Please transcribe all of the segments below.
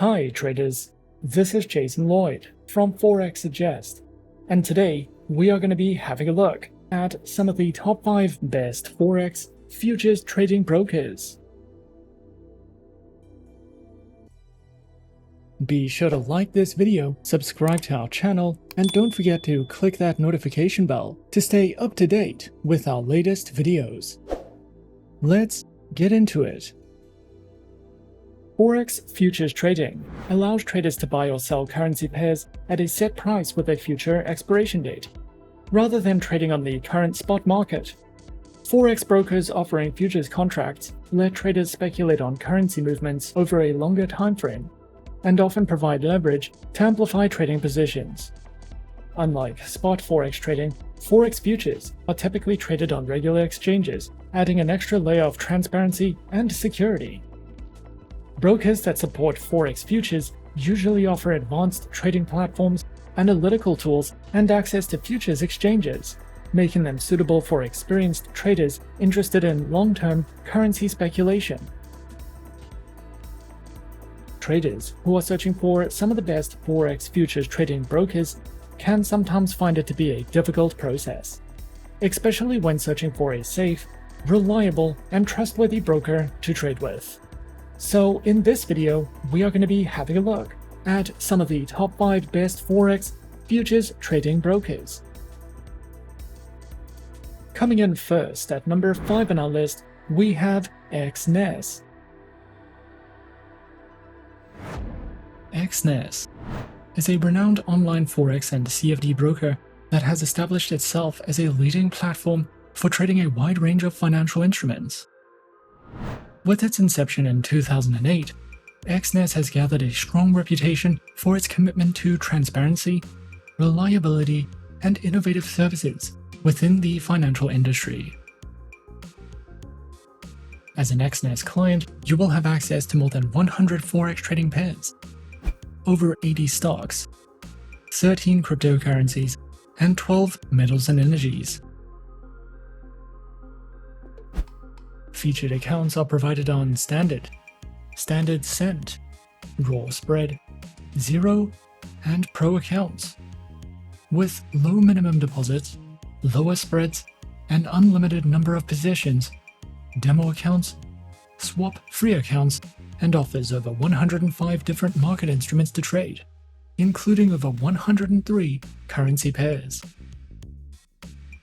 Hi traders, this is Jason Lloyd from Forexsuggest, and today we are going to be having a look at some of the top 5 best Forex futures trading brokers. Be sure to like this video, subscribe to our channel, and don't forget to click that notification bell to stay up to date with our latest videos. Let's get into it. Forex futures trading allows traders to buy or sell currency pairs at a set price with a future expiration date, rather than trading on the current spot market. Forex brokers offering futures contracts let traders speculate on currency movements over a longer time frame, and often provide leverage to amplify trading positions. Unlike spot Forex trading, Forex futures are typically traded on regular exchanges, adding an extra layer of transparency and security. Brokers that support Forex futures usually offer advanced trading platforms, analytical tools, and access to futures exchanges, making them suitable for experienced traders interested in long-term currency speculation. Traders who are searching for some of the best Forex futures trading brokers can sometimes find it to be a difficult process, especially when searching for a safe, reliable, and trustworthy broker to trade with. So in this video, we are going to be having a look at some of the top 5 best Forex futures trading brokers. Coming in first at number 5 on our list, we have Exness. Exness is a renowned online Forex and CFD broker that has established itself as a leading platform for trading a wide range of financial instruments. With its inception in 2008, Exness has gathered a strong reputation for its commitment to transparency, reliability, and innovative services within the financial industry. As an Exness client, you will have access to more than 100 Forex trading pairs, over 80 stocks, 13 cryptocurrencies, and 12 metals and energies. Featured accounts are provided on Standard, Standard Cent, Raw Spread, Zero, and Pro accounts, with low minimum deposits, lower spreads, and unlimited number of positions, demo accounts, swap-free accounts, and offers over 105 different market instruments to trade, including over 103 currency pairs.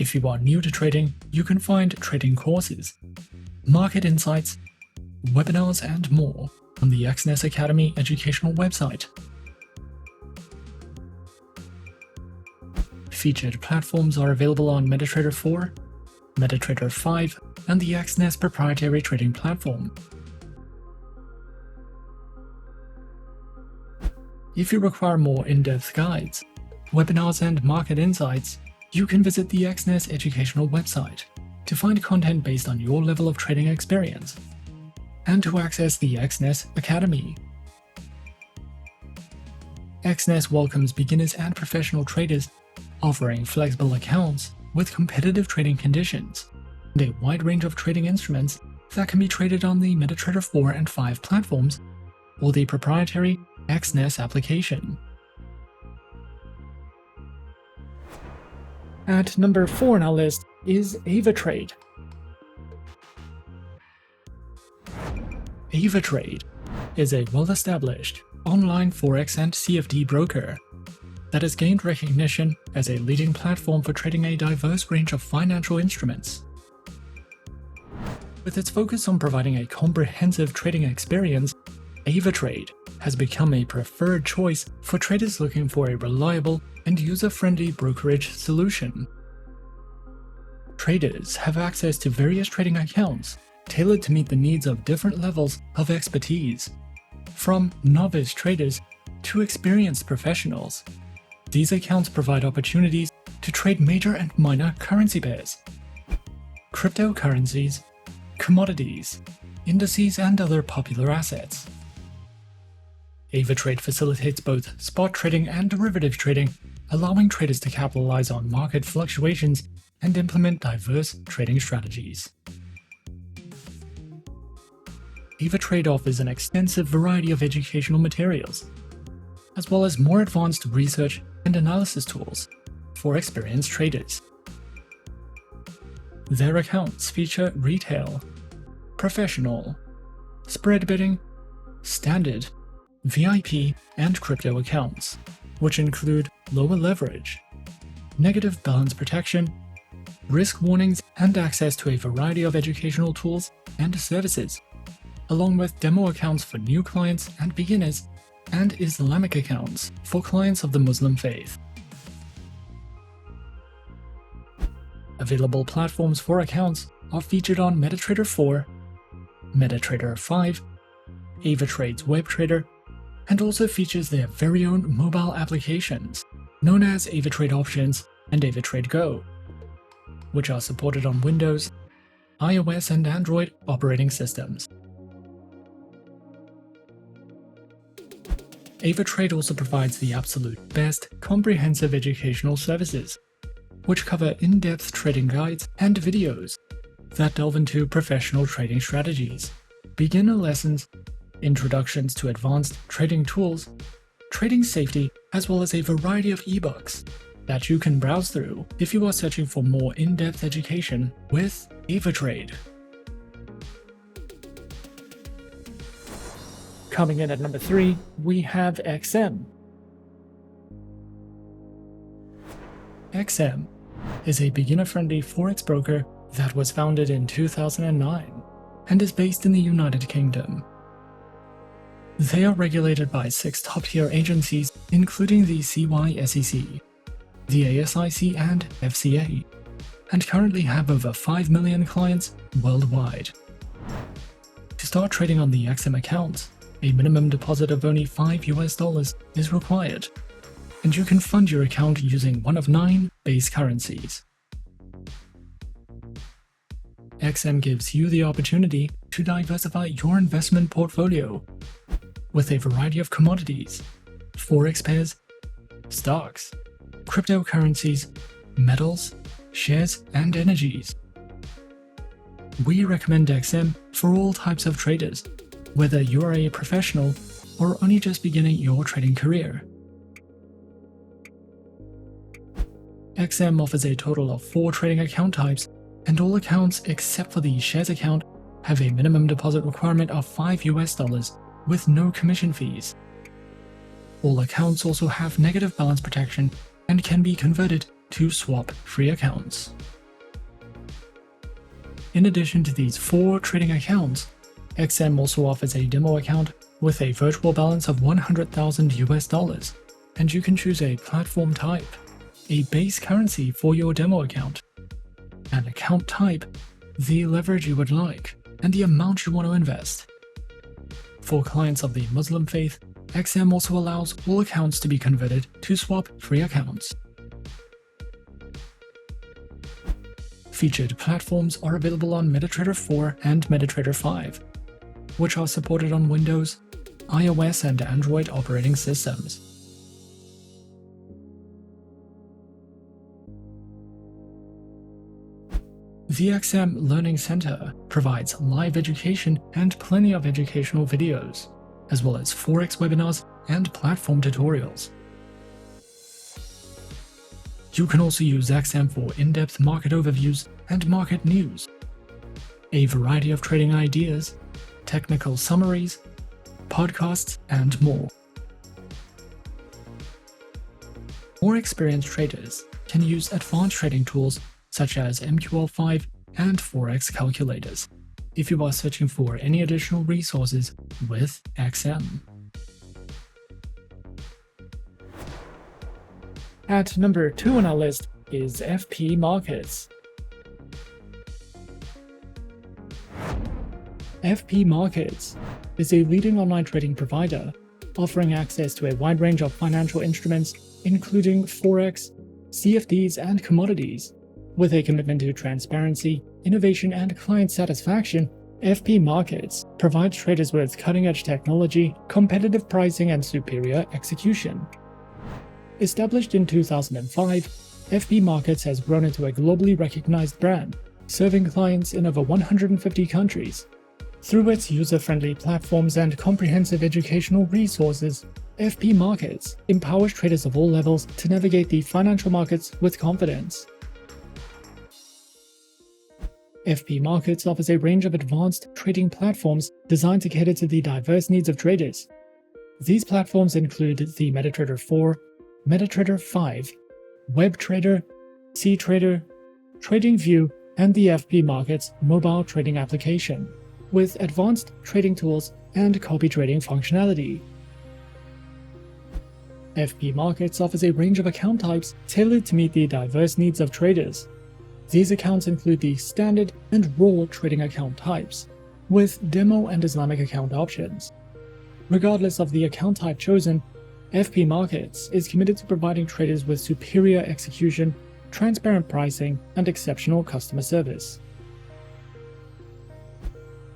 If you are new to trading, you can find trading courses, market insights, webinars, and more on the Exness Academy educational website. Featured platforms are available on MetaTrader 4, MetaTrader 5, and the Exness proprietary trading platform. If you require more in-depth guides, webinars, and market insights, you can visit the Exness educational website to find content based on your level of trading experience, and to access the Exness Academy. Exness welcomes beginners and professional traders, offering flexible accounts with competitive trading conditions, and a wide range of trading instruments that can be traded on the MetaTrader 4 and 5 platforms or the proprietary Exness application. At number 4 on our list is Avatrade. Avatrade is a well-established online Forex and CFD broker that has gained recognition as a leading platform for trading a diverse range of financial instruments. With its focus on providing a comprehensive trading experience, Avatrade has become a preferred choice for traders looking for a reliable and user-friendly brokerage solution. Traders have access to various trading accounts tailored to meet the needs of different levels of expertise, from novice traders to experienced professionals. These accounts provide opportunities to trade major and minor currency pairs, cryptocurrencies, commodities, indices, and other popular assets. Avatrade facilitates both spot trading and derivative trading, allowing traders to capitalize on market fluctuations and implement diverse trading strategies. Avatrade offers an extensive variety of educational materials, as well as more advanced research and analysis tools for experienced traders. Their accounts feature retail, professional, spread bidding, standard, VIP, and crypto accounts, which include lower leverage, negative balance protection, risk warnings, and access to a variety of educational tools and services, along with demo accounts for new clients and beginners, and Islamic accounts for clients of the Muslim faith. Available platforms for accounts are featured on MetaTrader 4, MetaTrader 5, Avatrade's WebTrader, and also features their very own mobile applications, known as Avatrade Options and Avatrade Go, which are supported on Windows, iOS, and Android operating systems. Avatrade also provides the absolute best comprehensive educational services, which cover in-depth trading guides and videos that delve into professional trading strategies, beginner lessons, introductions to advanced trading tools, trading safety, as well as a variety of ebooks that you can browse through if you are searching for more in-depth education with Avatrade. Coming in at number 3, we have XM. XM is a beginner-friendly Forex broker that was founded in 2009 and is based in the United Kingdom. They are regulated by 6 top-tier agencies, including the CYSEC, the ASIC, and FCA, and currently have over 5 million clients worldwide. To start trading on the XM account, a minimum deposit of only $5 is required, and you can fund your account using one of 9 base currencies. XM gives you the opportunity to diversify your investment portfolio with a variety of commodities, Forex pairs, stocks, cryptocurrencies, metals, shares, and energies. We recommend XM for all types of traders, whether you are a professional or only just beginning your trading career. XM offers a total of 4 trading account types, and all accounts except for the shares account have a minimum deposit requirement of $5 with no commission fees. All accounts also have negative balance protection and can be converted to swap-free accounts. In addition to these 4 trading accounts, XM also offers a demo account with a virtual balance of $100,000, and you can choose a platform type, a base currency for your demo account, an account type, the leverage you would like, and the amount you want to invest. For clients of the Muslim faith, XM also allows all accounts to be converted to swap-free accounts. Featured platforms are available on MetaTrader 4 and MetaTrader 5, which are supported on Windows, iOS, and Android operating systems. The XM Learning Center provides live education and plenty of educational videos, as well as Forex webinars and platform tutorials. You can also use XM for in-depth market overviews and market news, a variety of trading ideas, technical summaries, podcasts, and more. More experienced traders can use advanced trading tools such as MQL5 and Forex calculators if you are searching for any additional resources with XM. At number 2 on our list is FP Markets. FP Markets is a leading online trading provider offering access to a wide range of financial instruments, including Forex, CFDs, and commodities. With a commitment to transparency, innovation, and client satisfaction, FP Markets provides traders with cutting-edge technology, competitive pricing, and superior execution. Established in 2005, FP Markets has grown into a globally recognized brand, serving clients in over 150 countries. Through its user-friendly platforms and comprehensive educational resources, FP Markets empowers traders of all levels to navigate the financial markets with confidence. FP Markets offers a range of advanced trading platforms designed to cater to the diverse needs of traders. These platforms include the MetaTrader 4, MetaTrader 5, WebTrader, CTrader, TradingView, and the FP Markets mobile trading application, with advanced trading tools and copy trading functionality. FP Markets offers a range of account types tailored to meet the diverse needs of traders. These accounts include the standard and raw trading account types, with demo and Islamic account options. Regardless of the account type chosen, FP Markets is committed to providing traders with superior execution, transparent pricing, and exceptional customer service.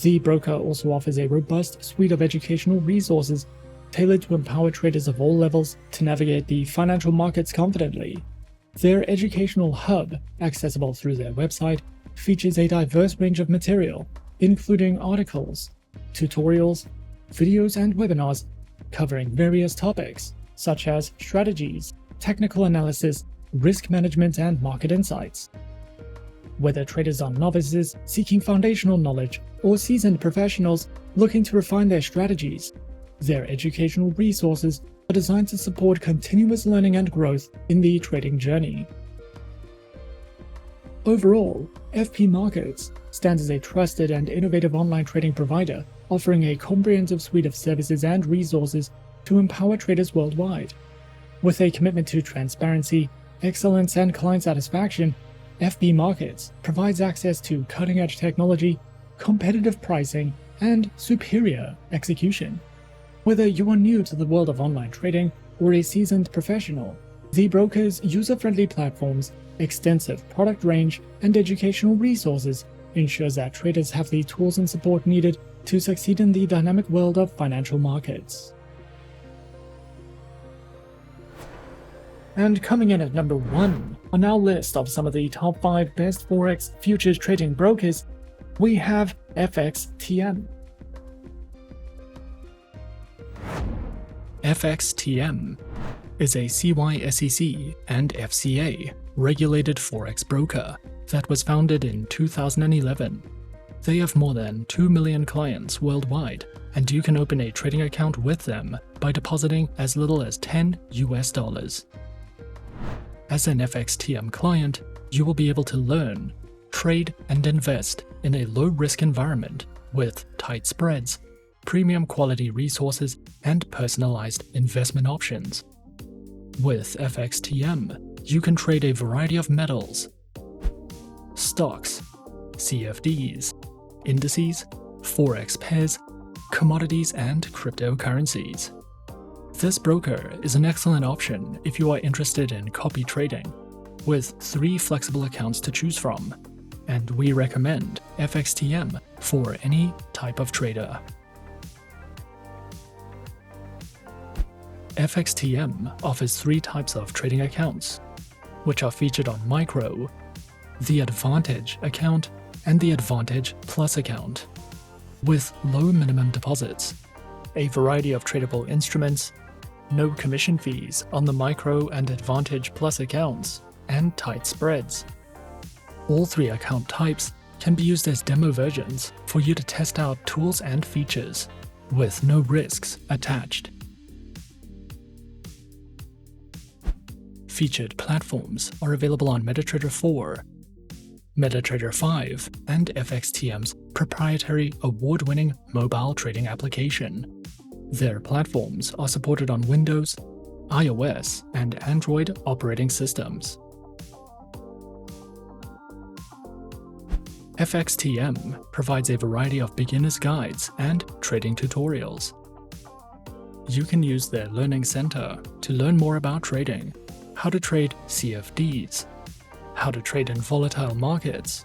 The broker also offers a robust suite of educational resources tailored to empower traders of all levels to navigate the financial markets confidently. Their educational hub, accessible through their website, features a diverse range of material, including articles, tutorials, videos, and webinars covering various topics such as strategies, technical analysis, risk management, and market insights. Whether traders are novices seeking foundational knowledge or seasoned professionals looking to refine their strategies, their educational resources are designed to support continuous learning and growth in the trading journey. Overall, FP Markets stands as a trusted and innovative online trading provider, offering a comprehensive suite of services and resources to empower traders worldwide. With a commitment to transparency, excellence, and client satisfaction, FP Markets provides access to cutting-edge technology, competitive pricing, and superior execution. Whether you are new to the world of online trading or a seasoned professional, the broker's user-friendly platforms, extensive product range, and educational resources ensures that traders have the tools and support needed to succeed in the dynamic world of financial markets. And coming in at number 1 on our list of some of the top 5 best Forex futures trading brokers, we have FXTM. FXTM is a CYSEC and FCA regulated Forex broker that was founded in 2011. They have more than 2 million clients worldwide, and you can open a trading account with them by depositing as little as $10 US. As an FXTM client, you will be able to learn, trade, and invest in a low-risk environment with tight spreads, premium quality resources, and personalized investment options. With FXTM, you can trade a variety of metals, stocks, CFDs, indices, Forex pairs, commodities, and cryptocurrencies. This broker is an excellent option if you are interested in copy trading, with 3 flexible accounts to choose from, and we recommend FXTM for any type of trader. FXTM offers 3 types of trading accounts, which are featured on Micro, the Advantage account, and the Advantage Plus account, with low minimum deposits, a variety of tradable instruments, no commission fees on the Micro and Advantage Plus accounts, and tight spreads. All 3 account types can be used as demo versions for you to test out tools and features, with no risks attached. Featured platforms are available on MetaTrader 4, MetaTrader 5, and FXTM's proprietary award-winning mobile trading application. Their platforms are supported on Windows, iOS, and Android operating systems. FXTM provides a variety of beginner's guides and trading tutorials. You can use their Learning Center to learn more about trading, how to trade CFDs, how to trade in volatile markets,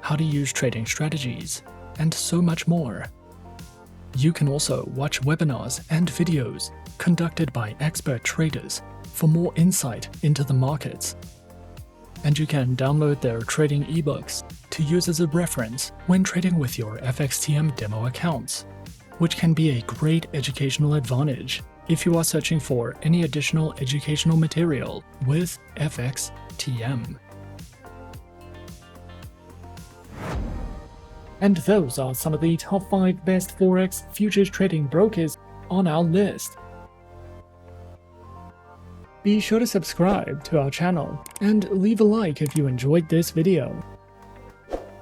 how to use trading strategies, and so much more. You can also watch webinars and videos conducted by expert traders for more insight into the markets. And you can download their trading ebooks to use as a reference when trading with your FXTM demo accounts, which can be a great educational advantage if you are searching for any additional educational material with FXTM. And those are some of the top 5 best Forex futures trading brokers on our list. Be sure to subscribe to our channel and leave a like if you enjoyed this video.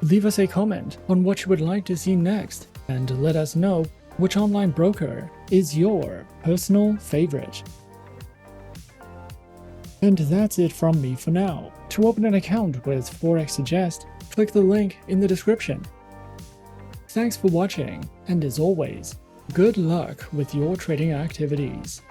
Leave us a comment on what you would like to see next and let us know which online broker is your personal favorite. And that's it from me for now. To open an account with Forexsuggest, click the link in the description. Thanks for watching, and as always, good luck with your trading activities.